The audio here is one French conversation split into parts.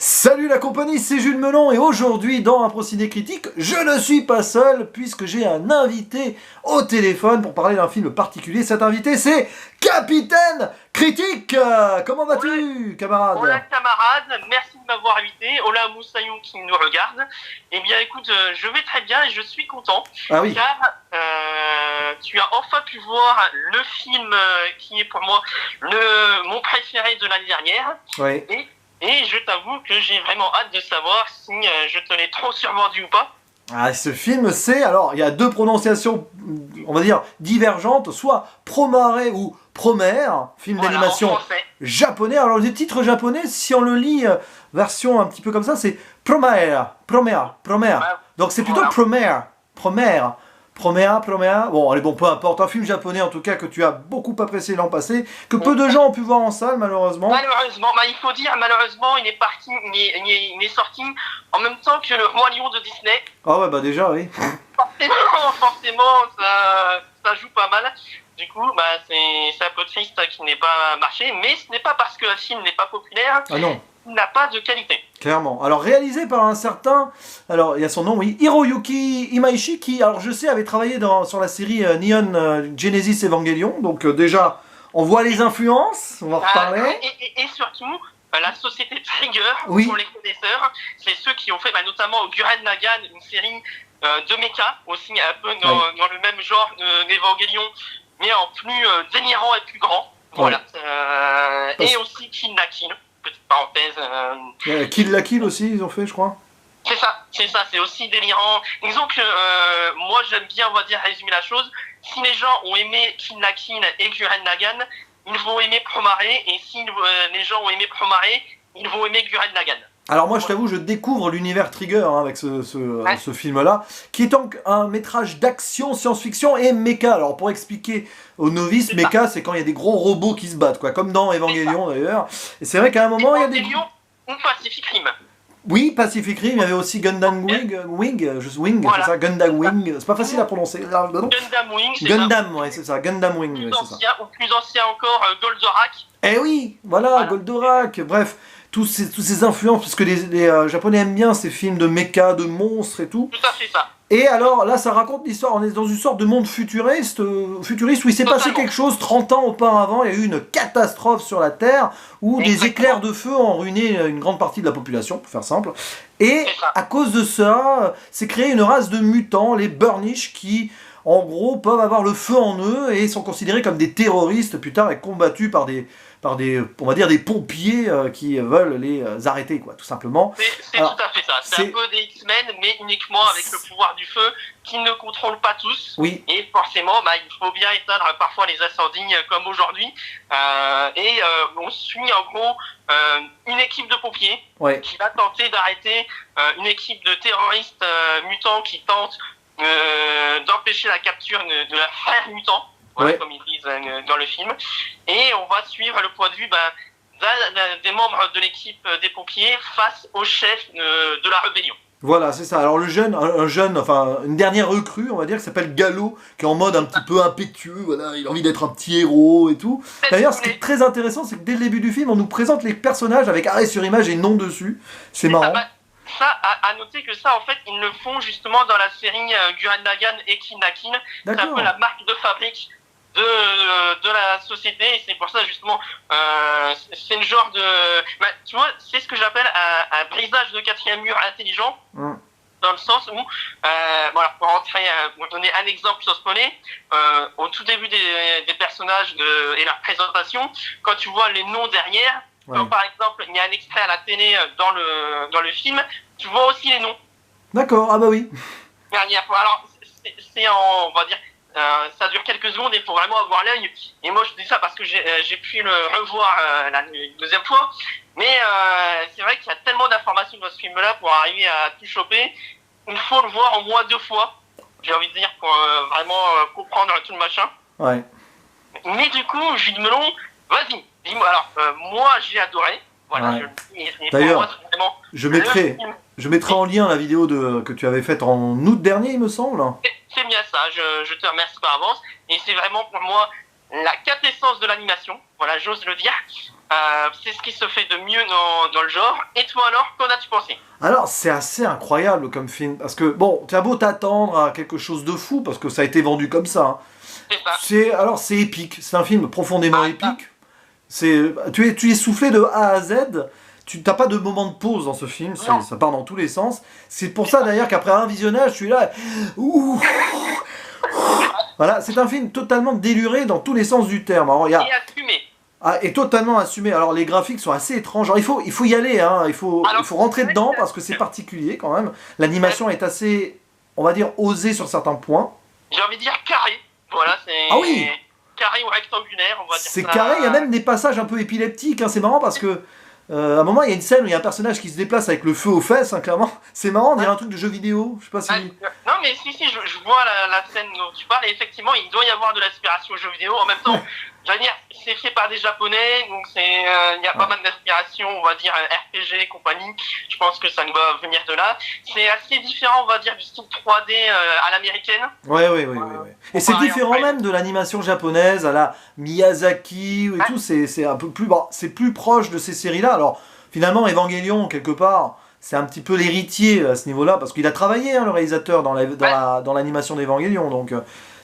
Salut la compagnie, c'est Jules Melon et aujourd'hui dans un procédé critique, je ne suis pas seul puisque j'ai un invité au téléphone pour parler d'un film particulier. Cet invité c'est Capitaine Critique. Comment vas-tu, camarade? Hola camarade, merci de m'avoir invité. Hola Moussaillon qui nous regarde. Eh bien écoute, je vais très bien et je suis content Ah oui. car tu as enfin pu voir le film qui est pour moi mon préféré de l'année dernière. Oui. Et je t'avoue que j'ai vraiment hâte de savoir si je te l'ai trop survendu ou pas. Ah, ce film c'est, alors il y a deux prononciations, on va dire, divergentes, soit Promare ou Promare, film Voilà, d'animation en français. japonais. Alors le titre japonais, si on le lit version un petit peu comme ça, c'est Promare. Bah, Donc c'est plutôt voilà. Promare. Bon, allez, bon, peu importe. Un film japonais, en tout cas, que tu as beaucoup apprécié l'an passé, que peu de gens ont pu voir en salle, malheureusement. Malheureusement, il faut dire, malheureusement, il est sorti en même temps que le Roi Lion de Disney. Ah ouais, bah déjà, oui. Forcément, ça joue pas mal. Du coup, c'est un peu triste qu'il n'ait pas marché, mais ce n'est pas parce que le film n'est pas populaire Ah non. qu'il n'a pas de qualité. Clairement. Alors réalisé par un certain, alors il y a son nom, oui, Hiroyuki Imaishi, qui, alors je sais, avait travaillé sur la série Neon Genesis Evangelion, donc déjà, on voit les influences, on va en reparler. Et surtout, la société Trigger, Oui. pour les connaisseurs, c'est ceux qui ont fait notamment Gurren Lagann, une série de mecha, aussi un peu dans le même genre d'Evangelion, mais en plus délirant et plus grand. Voilà. Et aussi Kill la Kill, petite parenthèse. Kill la Kill aussi, ils ont fait, je crois. C'est ça, c'est aussi délirant. Disons que moi j'aime bien, on va dire, résumer la chose. Si les gens ont aimé Kill la Kill et Gurren Lagann, ils vont aimer Promare, et si les gens ont aimé Promare, ils vont aimer Gurren Lagann. Alors moi je t'avoue, je découvre l'univers Trigger avec ce film-là, qui est donc un métrage d'action, science-fiction et mecha. Alors pour expliquer aux novices, mecha c'est quand il y a des gros robots qui se battent, quoi, comme dans Evangelion d'ailleurs. Et c'est vrai qu'à un moment il y a des... Evangelion ou Pacific Rim. Oui, Pacific Rim, il y avait aussi Gundam Wing, voilà. C'est ça, Gundam Wing, c'est pas facile à prononcer. Gundam Wing, c'est Gundam, ouais, c'est ça, Gundam Wing, ouais, c'est ça. Ou plus ancien encore, Goldorak. Eh oui, voilà. Goldorak, bref, tous ces influences, parce que les Japonais aiment bien ces films de mecha, de monstres et tout. Tout à fait ça. Et alors là, ça raconte l'histoire, on est dans une sorte de monde futuriste où il s'est passé quelque chose 30 ans auparavant, il y a eu une catastrophe sur la Terre, où des éclairs de feu ont ruiné une grande partie de la population, pour faire simple. Et à cause de ça, s'est créée une race de mutants, les Burnish, qui en gros peuvent avoir le feu en eux et sont considérés comme des terroristes plus tard et combattus par des on va dire des pompiers qui veulent les arrêter, quoi, tout simplement. C'est tout à fait ça. C'est un peu des X-Men, mais uniquement avec le pouvoir du feu qu'ils ne contrôlent pas tous. Oui. Et forcément, il faut bien éteindre parfois les incendies comme aujourd'hui. On suit en gros une équipe de pompiers qui va tenter d'arrêter une équipe de terroristes mutants qui tentent d'empêcher la capture de leur frère mutant. Voilà, comme ils disent dans le film. Et on va suivre le point de vue des membres de l'équipe des pompiers face au chef de la rébellion. Voilà, c'est ça. Alors une dernière recrue, on va dire, qui s'appelle Gallo, qui est en mode un petit peu impétueux, voilà, il a envie d'être un petit héros et tout. D'ailleurs, ce qui est très intéressant, c'est que dès le début du film, on nous présente les personnages avec arrêt sur image et nom dessus. C'est marrant. Ça, à noter que ça, en fait, ils le font justement dans la série Gurren Lagann et Kill la Kill. C'est un peu la marque de fabrique de la société, et c'est pour ça justement c'est le genre de tu vois, c'est ce que j'appelle un brisage de quatrième mur intelligent, dans le sens où voilà, pour donner un exemple sans spoiler, au tout début des personnages et leur présentation, quand tu vois les noms derrière, comme par exemple il y a un extrait à la télé dans le film, tu vois aussi les noms. D'accord, ah bah oui. Alors c'est on va dire, ça dure quelques secondes et il faut vraiment avoir l'œil. Et moi, je dis ça parce que j'ai pu le revoir une deuxième fois. Mais c'est vrai qu'il y a tellement d'informations dans ce film-là pour arriver à tout choper. Il faut le voir au moins 2 fois, j'ai envie de dire, pour vraiment comprendre tout le machin. Ouais. Mais du coup, Jules Melon, vas-y, dis-moi. Alors, moi, j'ai adoré. Voilà, d'ailleurs, je mettrai en lien la vidéo que tu avais faite en août dernier, il me semble. C'est bien ça, je te remercie par avance. Et c'est vraiment pour moi la quintessence de l'animation, voilà, j'ose le dire. C'est ce qui se fait de mieux dans le genre. Et toi alors, qu'en as-tu pensé? Alors, c'est assez incroyable comme film, parce que, bon, tu as beau t'attendre à quelque chose de fou, parce que ça a été vendu comme ça, hein. C'est ça. C'est épique, c'est un film profondément épique. Tu es soufflé de A à Z, tu n'as pas de moment de pause dans ce film, ça part dans tous les sens. C'est pour ça d'ailleurs qu'après un visionnage, je suis là, ouh, voilà, c'est un film totalement déluré dans tous les sens du terme. Alors, Et assumé. et totalement assumé. Alors les graphiques sont assez étranges. Alors, il faut y aller, hein. Il faut rentrer dedans parce que c'est particulier quand même. L'animation est assez, on va dire, osée sur certains points. J'ai envie de dire carré. Voilà, c'est carré ou rectangulaire, on va dire ça. C'est carré, il y a même des passages un peu épileptiques, hein. C'est marrant parce que à un moment il y a une scène où il y a un personnage qui se déplace avec le feu aux fesses, hein, clairement. C'est marrant, on dirait un truc de jeu vidéo. Je sais pas si. Non mais si, je vois la scène dont tu parles et effectivement il doit y avoir de l'aspiration au jeu vidéo. En même temps, j'allais dire, c'est fait par des japonais, donc il y a pas mal d'aspiration, on va dire RPG et compagnie. Je pense que ça doit venir de là. C'est assez différent, on va dire, du style 3D à l'américaine. Ouais. Et c'est différent même de l'animation japonaise à la Miyazaki et tout. C'est un peu plus, c'est plus proche de ces séries-là. Alors finalement, Evangelion quelque part, c'est un petit peu l'héritier à ce niveau-là parce qu'il a travaillé, hein, le réalisateur dans l'animation d'Evangelion, donc.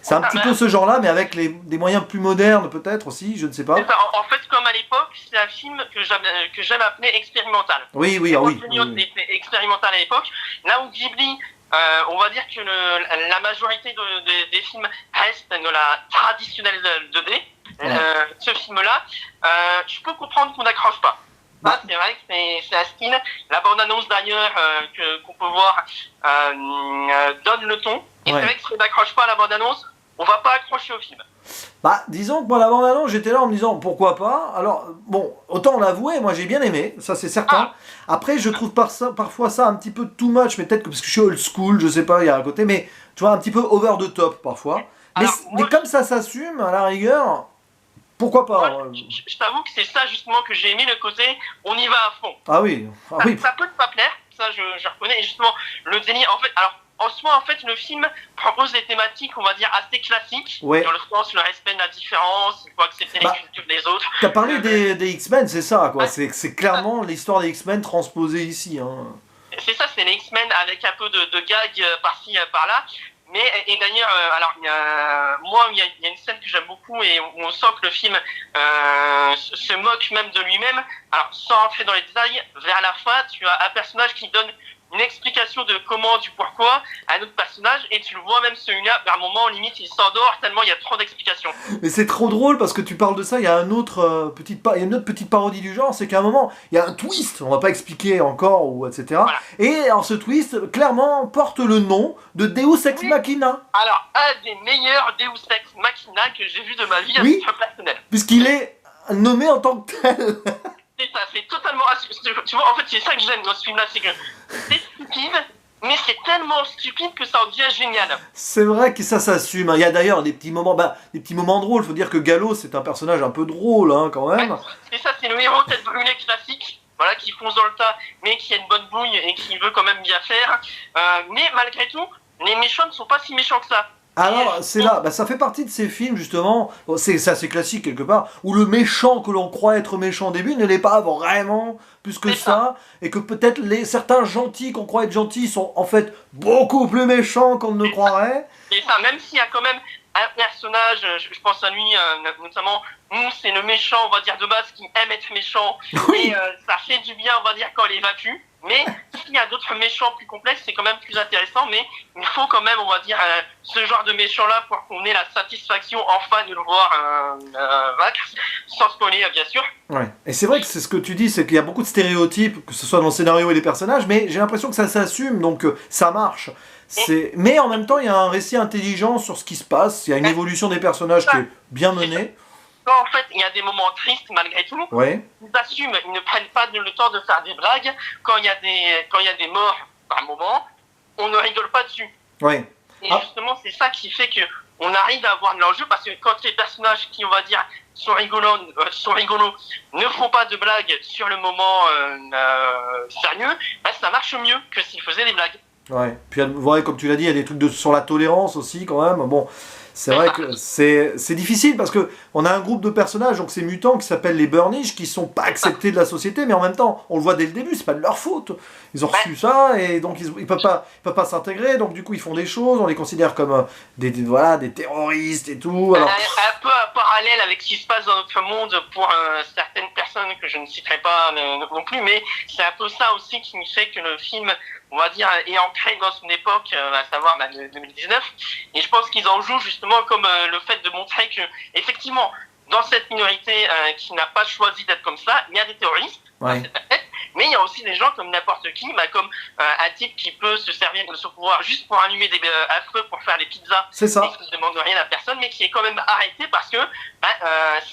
C'est un petit peu ce genre-là, mais avec des moyens plus modernes peut-être aussi, je ne sais pas. En fait, comme à l'époque, c'est un film que j'aime appeler expérimental. Oui. Était expérimental à l'époque. Là où Ghibli, on va dire que la majorité des films restent de la traditionnelle 2D. Ce film-là, je peux comprendre qu'on n'accroche pas. C'est vrai que c'est un style. La bande-annonce d'ailleurs qu'on peut voir donne le ton. Et c'est vrai que si on n'accroche pas à la bande-annonce, on va pas accrocher au film. Disons que moi la bande-annonce, j'étais là en me disant pourquoi pas. Alors bon, autant l'avouer, moi j'ai bien aimé, ça c'est certain. Après je trouve parfois ça un petit peu too much, mais peut-être que parce que je suis old school, je sais pas, il y a un côté, mais tu vois un petit peu over the top parfois. Mais comme ça s'assume à la rigueur. Pourquoi pas? Je t'avoue que c'est ça justement que j'ai aimé, le côté on y va à fond. Ah oui. Ça peut pas plaire, ça je reconnais. Et justement, le délire, en fait, alors en soi, en fait, le film propose des thématiques, on va dire, assez classiques. Dans le sens, le respect de la différence, il faut accepter les cultures des autres. T'as parlé des X-Men, c'est ça, quoi. C'est clairement l'histoire des X-Men transposée ici, hein. C'est ça, c'est les X-Men avec un peu de gags par-ci, par-là. Et d'ailleurs, moi, il y a une scène que j'aime beaucoup et on sent que le film se moque même de lui-même. Alors, sans rentrer dans les détails, vers la fin, tu as un personnage qui donne une explication de comment, du pourquoi à un autre personnage, et tu le vois même celui-là, à un moment, limite, il s'endort tellement il y a trop d'explications. Mais c'est trop drôle parce que tu parles de ça, il y a une autre petite parodie du genre, c'est qu'à un moment, il y a un twist, on va pas expliquer encore, ou etc. Voilà. Et alors ce twist, clairement, porte le nom de Deus Ex Machina. Alors, un des meilleurs Deus Ex Machina que j'ai vu de ma vie à titre personnel. Puisqu'il est nommé en tant que tel. C'est ça, c'est totalement... Tu vois, en fait, c'est ça que j'aime dans ce film-là, c'est que c'est stupide, mais c'est tellement stupide que ça en devient génial. C'est vrai que ça s'assume. Il y a d'ailleurs des petits moments drôles. Faut dire que Gallo, c'est un personnage un peu drôle, hein, quand même. C'est ça, c'est le héros tête brûlée classique, voilà, qui fonce dans le tas, mais qui a une bonne bouille et qui veut quand même bien faire. Mais malgré tout, les méchants ne sont pas si méchants que ça. Alors, c'est là, ça fait partie de ces films, justement, c'est assez classique quelque part, où le méchant que l'on croit être méchant au début ne l'est pas vraiment plus que ça, et que peut-être certains gentils qu'on croit être gentils sont en fait beaucoup plus méchants qu'on ne le croirait. C'est ça, même s'il y a quand même un personnage, je pense à lui, notamment, c'est le méchant, on va dire, de base, qui aime être méchant, et ça fait du bien, on va dire, quand il évacue. Mais s'il y a d'autres méchants plus complexes, c'est quand même plus intéressant, mais il faut quand même, on va dire, ce genre de méchant-là pour qu'on ait la satisfaction enfin de le voir vaincre, sans spoiler, bien sûr. Ouais. Et c'est vrai que c'est ce que tu dis, c'est qu'il y a beaucoup de stéréotypes, que ce soit dans le scénario et les personnages, mais j'ai l'impression que ça s'assume, donc ça marche. Mais en même temps, il y a un récit intelligent sur ce qui se passe, il y a une évolution des personnages qui est bien menée. Quand en fait il y a des moments tristes malgré tout, ils assument, ils ne prennent pas le temps de faire des blagues. Quand il y a des morts par moment, on ne rigole pas dessus. Et justement c'est ça qui fait que on arrive à avoir de l'enjeu, parce que quand les personnages qui, on va dire, sont rigolos ne font pas de blagues sur le moment sérieux, ça marche mieux que s'ils faisaient des blagues. Puis comme tu l'as dit, il y a des trucs sur la tolérance aussi quand même. Bon, c'est vrai que c'est difficile parce que on a un groupe de personnages, donc ces mutants qui s'appellent les Burnish, qui sont pas acceptés de la société, mais en même temps, on le voit dès le début, c'est pas de leur faute. Ils ont reçu ça et donc ils peuvent pas s'intégrer, donc du coup ils font des choses, on les considère comme des terroristes et tout. Alors... Un peu en parallèle avec ce qui se passe dans notre monde pour certaines personnes que je ne citerai pas non plus, mais c'est un peu ça aussi qui fait que le film, on va dire, est ancré dans son époque, à savoir 2019. Et je pense qu'ils en jouent justement comme le fait de montrer que, effectivement, dans cette minorité qui n'a pas choisi d'être comme ça, il y a des terroristes, mais il y a aussi des gens comme n'importe qui, comme un type qui peut se servir de son pouvoir juste pour allumer un feu pour faire des pizzas, c'est ça. Et qui ne demande rien à personne, mais qui est quand même arrêté parce que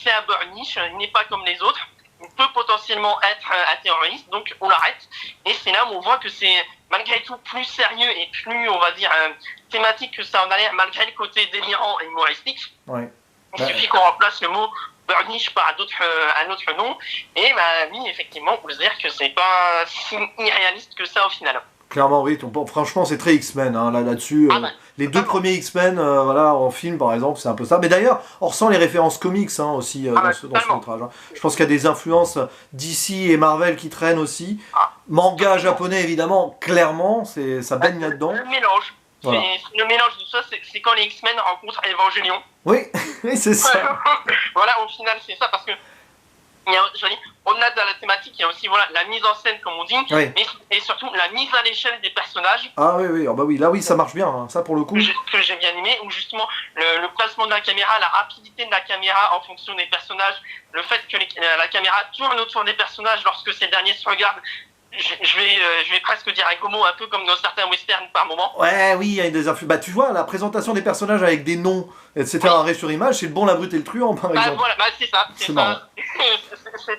c'est un Burnish, il n'est pas comme les autres, il peut potentiellement être un terroriste, donc on l'arrête. Et c'est là où on voit que c'est malgré tout plus sérieux et plus, on va dire, thématique que ça en a l'air, malgré le côté délirant et humoristique. Il suffit qu'on remplace le mot Burnish par un autre nom, et oui, effectivement, on peut se dire que c'est pas si irréaliste que ça au final. Clairement, oui. Franchement, c'est très X-Men, hein, là-dessus. Les deux premiers X-Men, en film, par exemple, c'est un peu ça. Mais d'ailleurs, on ressent les références comics aussi dans ce métrage. Hein. Je pense qu'il y a des influences DC et Marvel qui traînent aussi. Manga japonais, évidemment, clairement, ça baigne là-dedans. Le mélange. Voilà. Le mélange de ça, c'est quand les X-Men rencontrent Evangelion. Oui, c'est ça. Voilà, au final, c'est ça, parce que au-delà de la thématique, il y a aussi la mise en scène, comme on dit, et surtout la mise à l'échelle des personnages. Ah oui, là oui, ça marche bien, hein. Ça pour le coup. Que j'ai bien aimé, où justement le placement de la caméra, la rapidité de la caméra en fonction des personnages, le fait que la caméra tourne autour des personnages lorsque ces derniers se regardent. Je vais presque dire un gomo, un peu comme dans certains westerns par moment. Oui, il y a des influences. Tu vois, la présentation des personnages avec des noms, etc. arrêt sur image, c'est le bon, la brute et le truand, par exemple. Voilà, c'est ça. C'est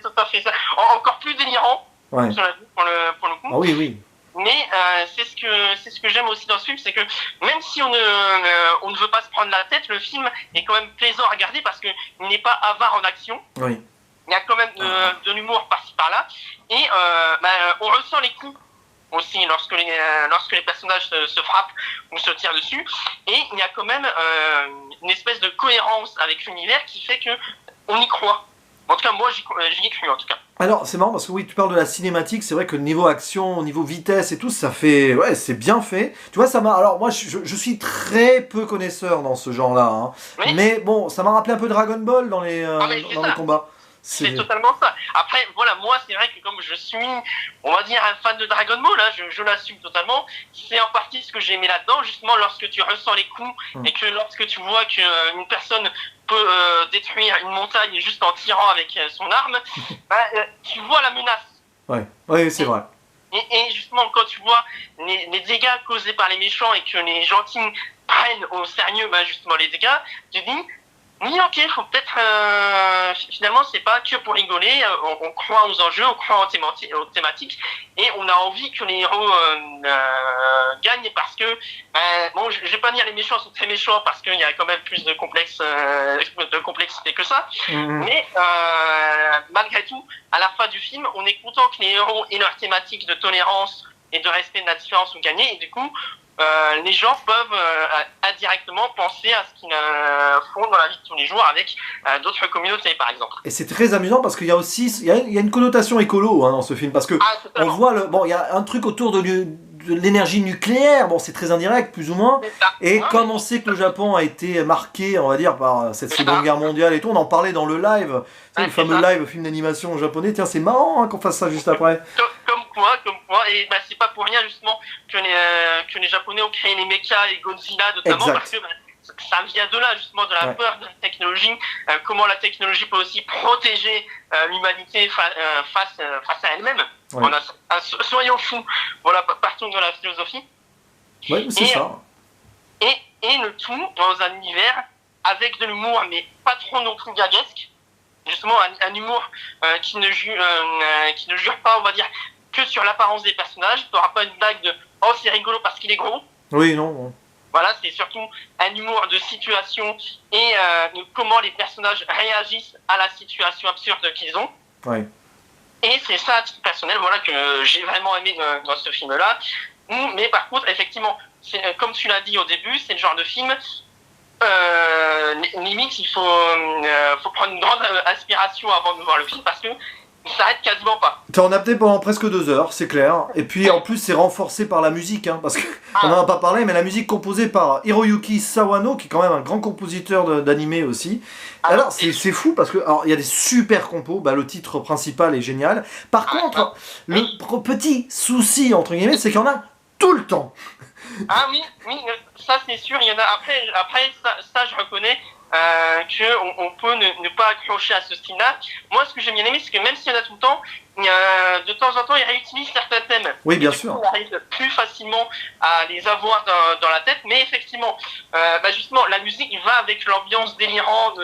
tout à fait ça. Encore plus délirant, pour le coup. Ah oui. Mais c'est ce que j'aime aussi dans ce film, c'est que même si on ne veut pas se prendre la tête, le film est quand même plaisant à regarder parce qu'il n'est pas avare en action. Oui. Il y a quand même de l'humour par-ci par-là. Et on ressent les coups aussi lorsque les personnages se frappent ou se tirent dessus. Et il y a quand même une espèce de cohérence avec l'univers qui fait qu'on y croit. En tout cas, moi, j'y ai cru, en tout cas. Alors, c'est marrant parce que oui, tu parles de la cinématique, c'est vrai que niveau action, niveau vitesse et tout, ça fait... Ouais, c'est bien fait. Tu vois, ça m'a... Alors, moi, je suis très peu connaisseur dans ce genre-là. Hein. Oui. Mais bon, ça m'a rappelé un peu Dragon Ball dans les combats. C'est totalement ça. Après, moi, c'est vrai que comme je suis, on va dire, un fan de Dragon Ball, là, je l'assume totalement. C'est en partie ce que j'ai aimé là-dedans, justement, lorsque tu ressens les coups et que lorsque tu vois qu'une personne peut détruire une montagne juste en tirant avec son arme, tu vois la menace. Oui, c'est vrai. Et justement, quand tu vois les dégâts causés par les méchants et que les gentils prennent au sérieux justement les dégâts, tu te dis... Oui, ok, faut peut-être... finalement, c'est pas que pour rigoler, on croit aux enjeux, on croit aux thématiques, et on a envie que les héros gagnent parce que... je vais pas dire les méchants sont très méchants parce qu'il y a quand même plus de complexité que ça, mais malgré tout, à la fin du film, on est content que les héros aient leur thématique de tolérance et de respect de la différence ou gagner, et du coup... les gens peuvent indirectement penser à ce qu'ils font dans la vie de tous les jours avec d'autres communautés, par exemple. Et c'est très amusant parce qu'il y a aussi il y a une connotation écolo dans ce film parce que on voit il y a un truc autour de l'énergie nucléaire, c'est très indirect plus ou moins, et comme on sait que le Japon a été marqué, on va dire, par cette seconde guerre mondiale et tout, on en parlait dans le live, le fameux live film d'animation japonais, tiens c'est marrant qu'on fasse ça juste après. Comme quoi, et c'est pas pour rien justement que les Japonais ont créé les mechas et Godzilla notamment, parce que ça vient de là justement, de la peur de la technologie, comment la technologie peut aussi protéger l'humanité face à elle-même. Soyons fous, partons de la philosophie. Oui, c'est ça. Et le tout dans un univers avec de l'humour, mais pas trop non plus gaguesque. Justement, un humour qui ne jure pas, on va dire, que sur l'apparence des personnages. Tu n'auras pas une blague de « Oh, c'est rigolo parce qu'il est gros ». Oui, non. Voilà, c'est surtout un humour de situation et de comment les personnages réagissent à la situation absurde qu'ils ont. Oui. Et c'est ça, à titre personnel, que j'ai vraiment aimé dans ce film-là. Mais par contre, effectivement, comme tu l'as dit au début, c'est le genre de film, limite, faut prendre une grande aspiration avant de voir le film parce que il s'arrête quasiment pas. T'es en apnée pendant presque 2 heures, c'est clair. Et puis en plus, c'est renforcé par la musique, hein, parce que on n'en a pas parlé, mais la musique composée par Hiroyuki Sawano, qui est quand même un grand compositeur d'animé aussi. Alors c'est fou parce que alors il y a des super compos. Bah, le titre principal est génial. Par contre, le petit souci entre guillemets, c'est qu'il y en a tout le temps. Ah oui, ça c'est sûr. Il y en a après ça je reconnais. On peut ne pas accrocher à ce style-là. Moi, ce que j'ai bien aimé, c'est que même s'il y en a tout le temps, de temps en temps, ils réutilisent certains thèmes. Oui, bien sûr. On arrive plus facilement à les avoir dans la tête, mais effectivement, justement, la musique va avec l'ambiance délirante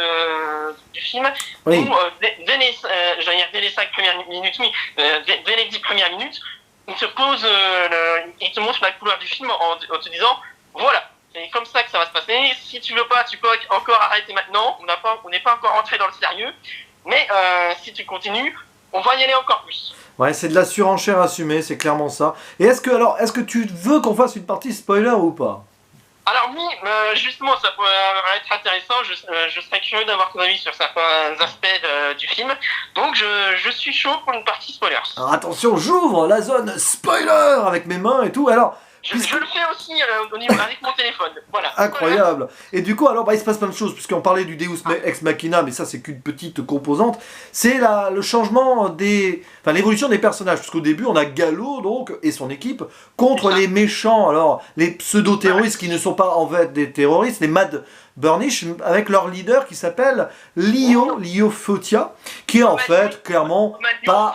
du film. Oui. Où, dès les 5 premières minutes, dès les 10 premières minutes, il te montre la couleur du film en te disant, voilà. C'est comme ça que ça va se passer. Si tu veux pas, tu peux encore arrêter maintenant. On n'est pas encore rentré dans le sérieux. Mais si tu continues, on va y aller encore plus. Ouais, c'est de la surenchère assumée, c'est clairement ça. Et est-ce que tu veux qu'on fasse une partie spoiler ou pas? Alors oui, justement, ça pourrait être intéressant. Je serais curieux d'avoir ton avis sur certains aspects du film. Donc je suis chaud pour une partie spoiler. Alors attention, j'ouvre la zone spoiler avec mes mains et tout. Alors. Je le fais aussi avec mon téléphone. Voilà. Incroyable. Et du coup, alors, il se passe plein de choses, puisqu'on parlait du Deus Ex Machina, mais ça, c'est qu'une petite composante. C'est le changement l'évolution des personnages. Parce qu'au début, on a Gallo, donc, et son équipe, contre les méchants, alors, les pseudo-terroristes qui ne sont pas en fait des terroristes, les Mad Burnish, avec leur leader qui s'appelle Lio Fotia, qui est en fait, clairement, pas.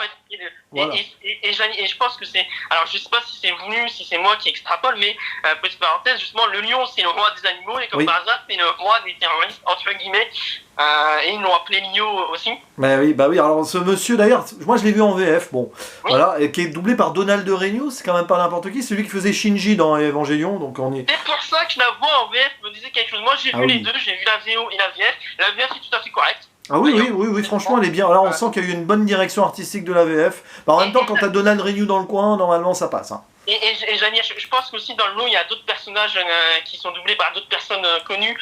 Voilà. Et je pense que c'est... Alors, je sais pas si c'est voulu, si c'est moi qui extrapole, mais, petite parenthèse, justement, le lion, c'est le roi des animaux, et comme par hasard, c'est le roi des terroristes, entre guillemets, et ils l'ont appelé Lio aussi. Bah oui, alors ce monsieur, d'ailleurs, moi je l'ai vu en VF, voilà, et qui est doublé par Donald Renew, c'est quand même pas n'importe qui, celui qui faisait Shinji dans Evangelion, donc on est... C'est pour ça que la voix en VF me disait quelque chose. Moi, j'ai vu les deux, j'ai vu la VO et la VF. La VF est tout à fait correcte. Ah oui, franchement, elle est bien. Alors, on sent qu'il y a eu une bonne direction artistique de la VF. En même temps, quand t'as Donald Renew dans le coin, normalement, ça passe. Hein. Et je pense qu'aussi dans le lot, il y a d'autres personnages qui sont doublés par d'autres personnes connues.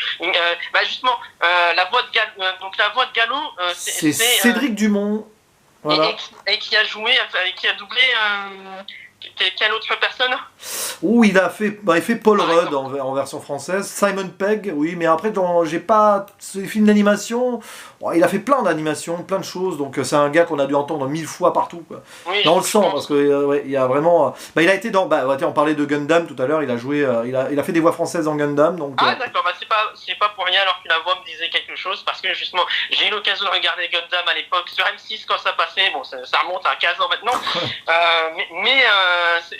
Justement, la voix de Gallo, c'est Cédric Dumont. Voilà. Et qui a joué, qui a doublé... Quelle autre personne? Il fait Paul Rudd en version française. Simon Pegg, oui, mais après, j'ai pas ces films d'animation. Il a fait plein d'animations, plein de choses, donc c'est un gars qu'on a dû entendre 1000 fois partout. Quoi. Oui, dans le sang, parce que il y a vraiment. Il a été dans. On parlait de Gundam tout à l'heure. Il a joué. Il a fait des voix françaises en Gundam, donc. Ah d'accord, c'est pas pour rien alors que la voix me disait quelque chose, parce que justement j'ai eu l'occasion de regarder Gundam à l'époque sur M6 quand ça passait. Bon, ça remonte à 15 ans maintenant, mais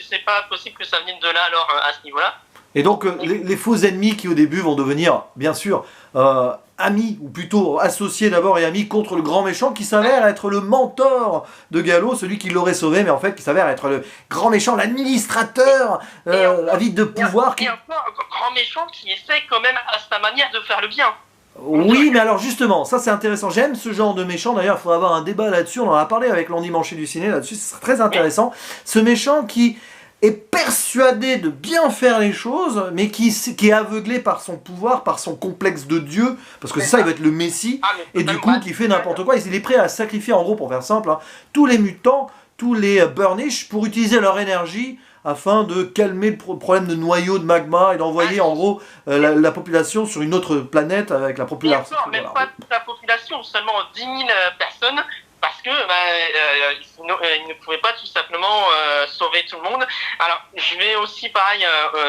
c'est pas possible que ça vienne de là alors à ce niveau-là. Et donc les faux ennemis qui au début vont devenir bien sûr amis, ou plutôt associés d'abord et amis contre le grand méchant qui s'avère être le mentor de Gallo, celui qui l'aurait sauvé, mais en fait qui s'avère être le grand méchant, l'administrateur avide de pouvoir. Et encore un grand méchant qui essaie quand même à sa manière de faire le bien. Oui, mais alors justement, ça c'est intéressant. J'aime ce genre de méchant. D'ailleurs, il faudra avoir un débat là-dessus. On en a parlé avec Landy Manchet du ciné là-dessus. C'est très intéressant. Ce méchant qui est persuadé de bien faire les choses, mais qui est aveuglé par son pouvoir, par son complexe de Dieu, parce que c'est ça, il va être le Messie, et du coup, qui fait n'importe quoi. Il est prêt à sacrifier, en gros, pour faire simple, tous les mutants, tous les Burnish, pour utiliser leur énergie afin de calmer le problème de noyau de magma et d'envoyer en gros la population sur une autre planète avec la population. Même pas toute la population, seulement 10 000 personnes, parce que ils ne pouvaient pas tout simplement sauver tout le monde. Alors, je vais aussi, pareil,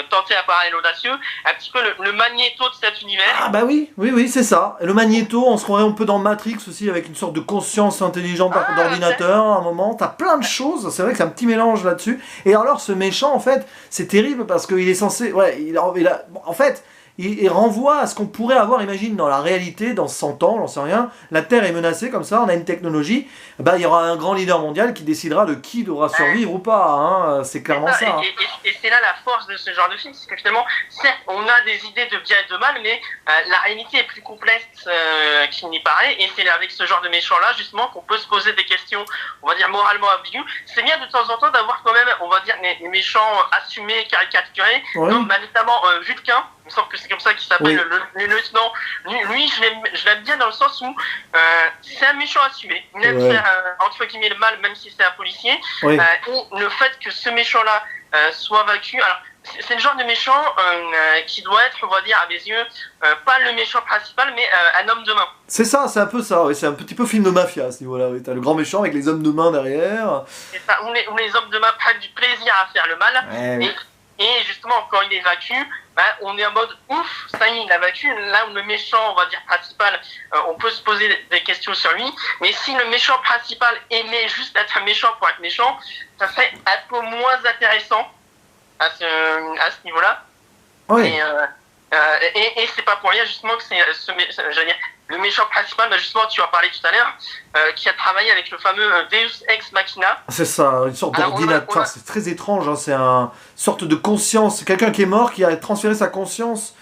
tenter un parallèle audacieux, un petit peu le magnéto de cet univers. Ah bah oui, c'est ça. Le magnéto, on se croirait un peu dans Matrix aussi, avec une sorte de conscience intelligente d'ordinateur à un moment. T'as plein de choses, c'est vrai que c'est un petit mélange là-dessus. Et alors, ce méchant, en fait, c'est terrible parce qu'il est censé... en fait... Il renvoie à ce qu'on pourrait avoir, imagine, dans la réalité, dans 100 ans, j'en sais rien, la Terre est menacée comme ça, on a une technologie, il y aura un grand leader mondial qui décidera de qui devra survivre ou pas, hein, c'est clairement ça. Et c'est là la force de ce genre de film, c'est que finalement, certes, on a des idées de bien et de mal, mais la réalité est plus complexe qu'il n'y paraît, et c'est avec ce genre de méchants-là, justement, qu'on peut se poser des questions, on va dire, moralement ambiguës. C'est bien de temps en temps d'avoir quand même, on va dire, les méchants assumés, caricaturés, comme notamment Vulcain. Il me semble que c'est comme ça qu'il s'appelle, le lieutenant. Lui, je l'aime bien dans le sens où c'est un méchant assumé. Il aime faire, entre guillemets, le mal, même si c'est un policier. Et le fait que ce méchant-là soit vaincu... Alors, c'est le genre de méchant qui doit être, on va dire, à mes yeux, pas le méchant principal, mais un homme de main. C'est ça, c'est un peu ça, c'est un petit peu film de mafia à ce niveau-là. T'as le grand méchant avec les hommes de main derrière. C'est ça, où les hommes de main prennent du plaisir à faire le mal. Et justement, quand il est vaincu, on est en mode ouf, ça y est, il a vaincu. Là où le méchant, on va dire, principal, on peut se poser des questions sur lui. Mais si le méchant principal aimait juste être méchant pour être méchant, ça serait un peu moins intéressant à ce niveau-là. Oui. Et c'est pas pour rien justement que j'allais dire, le méchant principal, justement tu en parlais tout à l'heure, qui a travaillé avec le fameux Deus Ex Machina. C'est ça, une sorte d'ordinateur, c'est très étrange, hein, c'est une sorte de conscience, c'est quelqu'un qui est mort, qui a transféré sa conscience.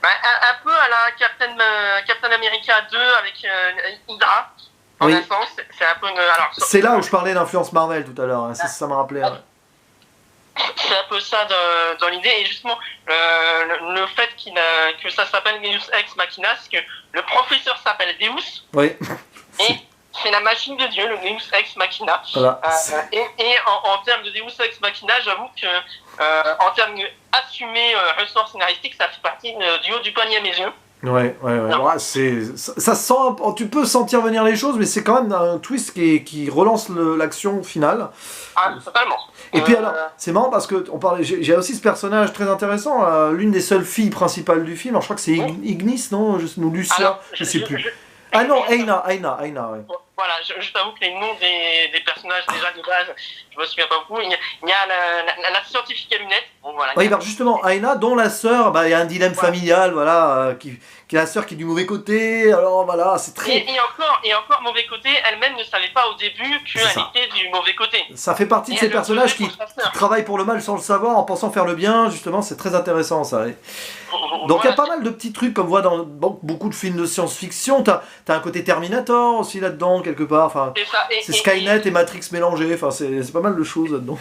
Un peu à la Captain America 2 avec Hydra, en un sens, c'est un peu... c'est là où je parlais d'influence Marvel tout à l'heure, hein, ça m'a rappelé. C'est un peu ça dans l'idée, et justement le fait que ça s'appelle Deus Ex Machina, c'est que le professeur s'appelle Deus, et c'est la machine de Dieu, le Deus Ex Machina. Voilà. Et en termes de Deus Ex Machina, j'avoue que en termes assumés ressort scénaristique, ça fait partie du haut du panier à mes yeux. Ouais, ça sent, tu peux sentir venir les choses, mais c'est quand même un twist qui relance l'action finale. Ah, totalement. Et puis alors, c'est marrant parce que j'ai aussi ce personnage très intéressant, l'une des seules filles principales du film, alors je crois que c'est Ignis, non, ou Lucia, alors, je sais plus. Ah non, Aina, ouais. Voilà, je t'avoue que les noms des personnages, déjà de base, je me souviens pas beaucoup. Il y a la scientifique à lunettes. Bon, voilà. Oui, justement, Aina, dont la sœur, il y a un dilemme familial, voilà, qui est la sœur qui est du mauvais côté, alors voilà, c'est très... Et encore mauvais côté, elle-même ne savait pas au début qu'elle était du mauvais côté. Ça fait partie de ces personnages qui travaillent pour le mal sans le savoir, en pensant faire le bien, justement, c'est très intéressant ça. Donc il y a pas mal de petits trucs, comme on voit dans beaucoup de films de science-fiction, t'as un côté Terminator aussi là-dedans, quelque part, enfin, c'est Skynet et Matrix mélangés, enfin, c'est pas mal de choses là-dedans.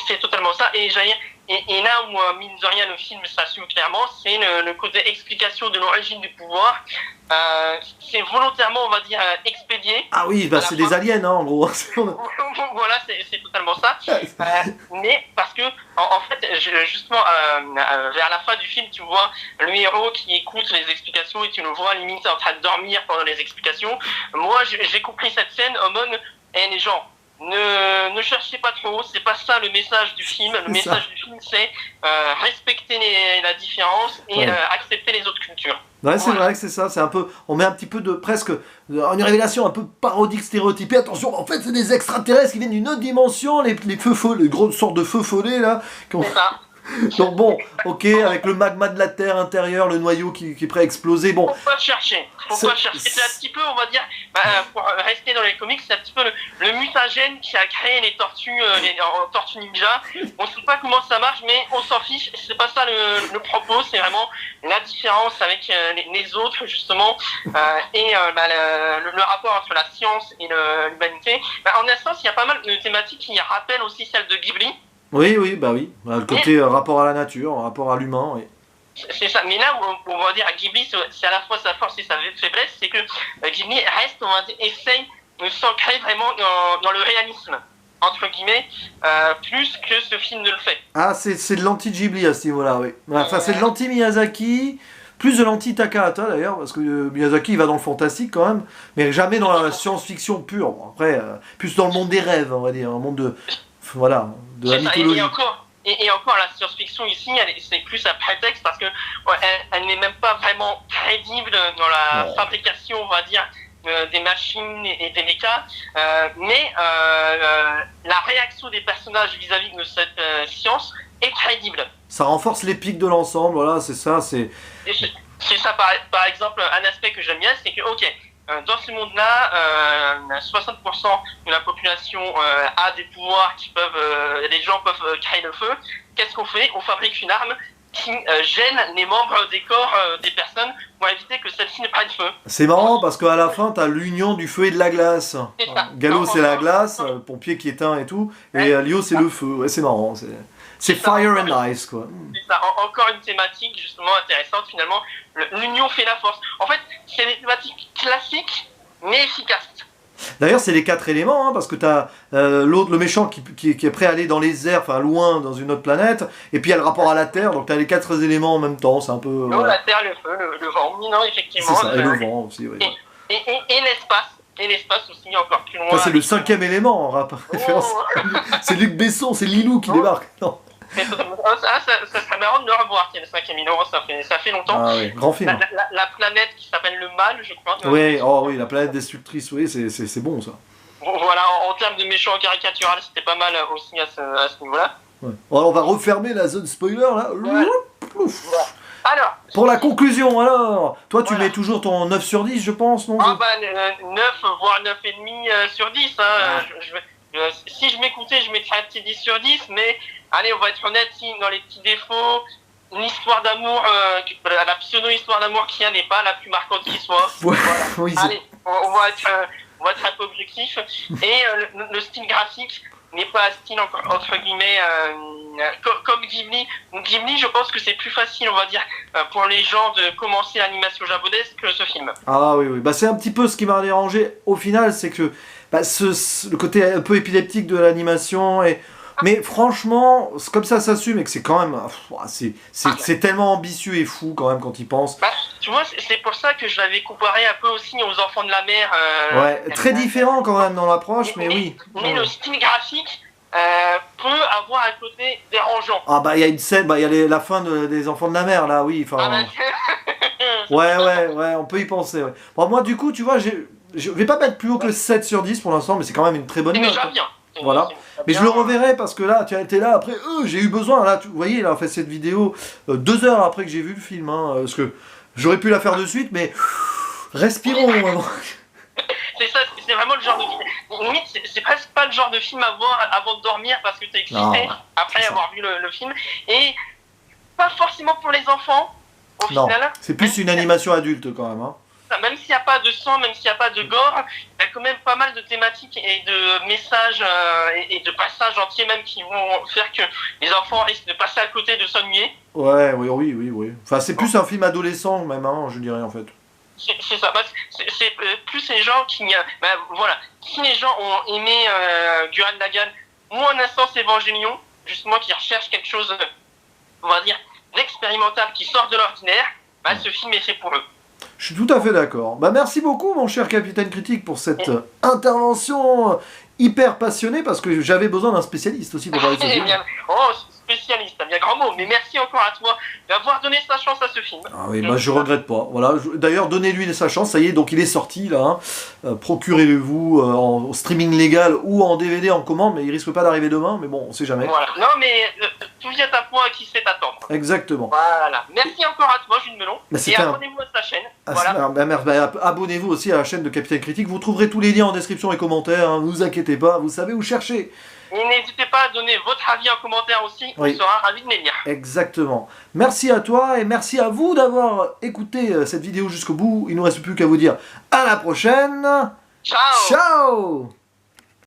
C'est totalement ça, et là où, mine de rien, le film s'assume clairement, c'est le côté explication de l'origine du pouvoir. C'est volontairement, on va dire, expédié. Ah oui, c'est des aliens, hein, en gros. Voilà, c'est totalement ça. Mais parce que, en fait, justement, vers la fin du film, tu vois le héros qui écoute les explications et tu le vois limite en train de dormir pendant les explications. Moi, j'ai compris cette scène en mode, les gens, ne cherchez pas trop, c'est pas ça le message du film. Le message du film, c'est respecter la différence et accepter les autres cultures. Ouais, c'est vrai que c'est ça, c'est un peu, on met un petit peu de presque une révélation un peu parodique, stéréotypée. Attention, en fait, c'est des extraterrestres qui viennent d'une autre dimension, les feux follets, les grosses sortes de feux follets là. C'est ça. Donc bon, ok, avec le magma de la Terre intérieur, le noyau qui est prêt à exploser, bon... Faut pas chercher. C'est un petit peu, on va dire, pour rester dans les comics, c'est un petit peu le mutagène qui a créé les tortues ninja. On sait pas comment ça marche, mais on s'en fiche, c'est pas ça le propos, c'est vraiment la différence avec les autres, justement, et le rapport entre la science et l'humanité. En un sens, il y a pas mal de thématiques qui rappellent aussi celle de Ghibli. Oui, le côté rapport à la nature, rapport à l'humain, oui. C'est ça, mais là où on va dire à Ghibli, c'est à la fois sa force et sa faiblesse, c'est que Ghibli reste, on va dire, essaye de s'ancrer vraiment dans le réalisme, entre guillemets, plus que ce film ne le fait. Ah, c'est de l'anti-Ghibli à ce niveau-là, oui. Enfin, c'est de l'anti-Miyazaki, plus de l'anti-Takahata d'ailleurs, parce que Miyazaki il va dans le fantastique quand même, mais jamais dans la science-fiction pure. Bon, après, plus dans le monde des rêves, on va dire, un monde de... Voilà, de la mythologie. Et encore, la science-fiction ici, c'est plus un prétexte parce que elle n'est même pas vraiment crédible dans la fabrication, on va dire, des machines et des mécas. Mais la réaction des personnages vis-à-vis de cette science est crédible. Ça renforce l'épique de l'ensemble, voilà, c'est ça, c'est... C'est ça, par exemple, un aspect que j'aime bien, c'est que, dans ce monde-là, 60% de la population a des pouvoirs qui peuvent, les gens peuvent créer le feu. Qu'est-ce qu'on fait? On fabrique une arme qui gêne les membres des corps des personnes pour éviter que celle-ci ne prenne feu. C'est marrant parce qu'à la fin, t'as l'union du feu et de la glace. Gallo, c'est la glace, pompier qui éteint et tout, et Lio, c'est le feu. Ouais, c'est marrant. C'est fire and ice, quoi. C'est ça, encore une thématique justement intéressante finalement. L'union fait la force. En fait, c'est des thématiques classiques mais efficaces. D'ailleurs, c'est les 4 éléments, hein, parce que t'as l'autre, le méchant qui est prêt à aller dans les airs, enfin loin, dans une autre planète, et puis il y a le rapport à la Terre, donc t'as les 4 éléments en même temps, c'est un peu... L'eau, la Terre, le feu, le vent, non, effectivement. C'est ça, et le vent aussi, oui. Et l'espace. Et l'espace aussi, encore plus loin. C'est le 5e élément en référence. C'est Luc Besson, c'est Lilou qui débarque. Non. Ça serait marrant de le revoir, le 5e élément, ça fait longtemps. Ah oui, grand film. La planète qui s'appelle le Mal, je crois. Oui, oh oui, la planète destructrice, oui, c'est bon ça. Bon, voilà, en termes de méchants caricatural, c'était pas mal aussi à ce niveau-là. Ouais. Alors, on va refermer la zone spoiler là. Ouais. Alors, pour la conclusion, alors, toi tu mets toujours ton 9 sur 10, je pense, non? Ah bah 9, voire 9,5 sur 10. Hein. Si je m'écoutais, je mettrais un petit 10 sur 10, mais allez, on va être honnête, si dans les petits défauts, une histoire d'amour, la pseudo-histoire d'amour qu'il y a n'est pas la plus marquante qui soit. Ouais, voilà. Oui, allez, on va être un peu objectif. Et le style graphique n'est pas un style entre guillemets comme Ghibli. Ghibli, je pense que c'est plus facile, on va dire, pour les gens de commencer l'animation japonaise que ce film. Ah oui, oui. Bah, c'est un petit peu ce qui m'a dérangé au final, c'est que le côté un peu épileptique de l'animation et... Mais franchement, comme ça s'assume et que c'est quand même... C'est tellement ambitieux et fou quand même quand il pense. Bah, tu vois, c'est pour ça que je l'avais comparé un peu aussi aux Enfants de la Mer. Ouais, très différent quand même dans l'approche, mais oui. Mais le style graphique peut avoir un côté dérangeant. Ah bah il y a une scène, il y a la fin des Enfants de la Mer là, oui. Ouais, on peut y penser. Ouais. Bon, moi du coup, tu vois, je vais pas mettre plus haut que 7 sur 10 pour l'instant, mais c'est quand même une très bonne note. C'est déjà bien. Voilà. Mais je le reverrai parce que là, tu as été là après, j'ai eu besoin, là, vous voyez, il a fait cette vidéo 2 heures après que j'ai vu le film, hein, parce que j'aurais pu la faire de suite, mais respirons avant. C'est ça, c'est vraiment le genre de film. Limite, c'est presque pas le genre de film à voir avant de dormir parce que t'es excité après avoir vu le film. Et pas forcément pour les enfants, au final. C'est plus une animation adulte quand même. Hein. Même s'il n'y a pas de sang, même s'il n'y a pas de gore, il y a quand même pas mal de thématiques et de messages et de passages entiers même qui vont faire que les enfants risquent de passer à côté de s'ennuyer. Ouais, oui. Enfin, c'est plus un film adolescent même, hein, je dirais en fait. C'est ça. C'est plus les gens qui... voilà. Si les gens ont aimé Gurren Lagann ou en un sens Evangelion, justement qui recherchent quelque chose, on va dire, d'expérimental qui sort de l'ordinaire, ce film est fait pour eux. Je suis tout à fait d'accord. Merci beaucoup, mon cher Capitaine Critique, pour cette intervention hyper passionnée, parce que j'avais besoin d'un spécialiste aussi pour parler de ce film. Spécialiste, un bien grand mot, mais merci encore à toi d'avoir donné sa chance à ce film. Ah oui, je regrette pas. Voilà. D'ailleurs, donnez-lui sa chance, ça y est, donc il est sorti là. Hein. Procurez-le-vous en streaming légal ou en DVD en commande, mais il risque pas d'arriver demain, mais bon, on sait jamais. Voilà. Non, mais tout vient à point qui sait attendre. Exactement. Voilà. Merci encore à toi, Jules Melon. Et abonnez-vous à sa chaîne. Voilà. Abonnez-vous aussi à la chaîne de Capitaine Critique. Vous trouverez tous les liens en description et commentaires. Hein. Ne vous inquiétez pas, vous savez où chercher. Et n'hésitez pas à donner votre avis en commentaire aussi, on sera ravis de les lire. Exactement. Merci à toi et merci à vous d'avoir écouté cette vidéo jusqu'au bout. Il ne nous reste plus qu'à vous dire à la prochaine. Ciao. Ciao.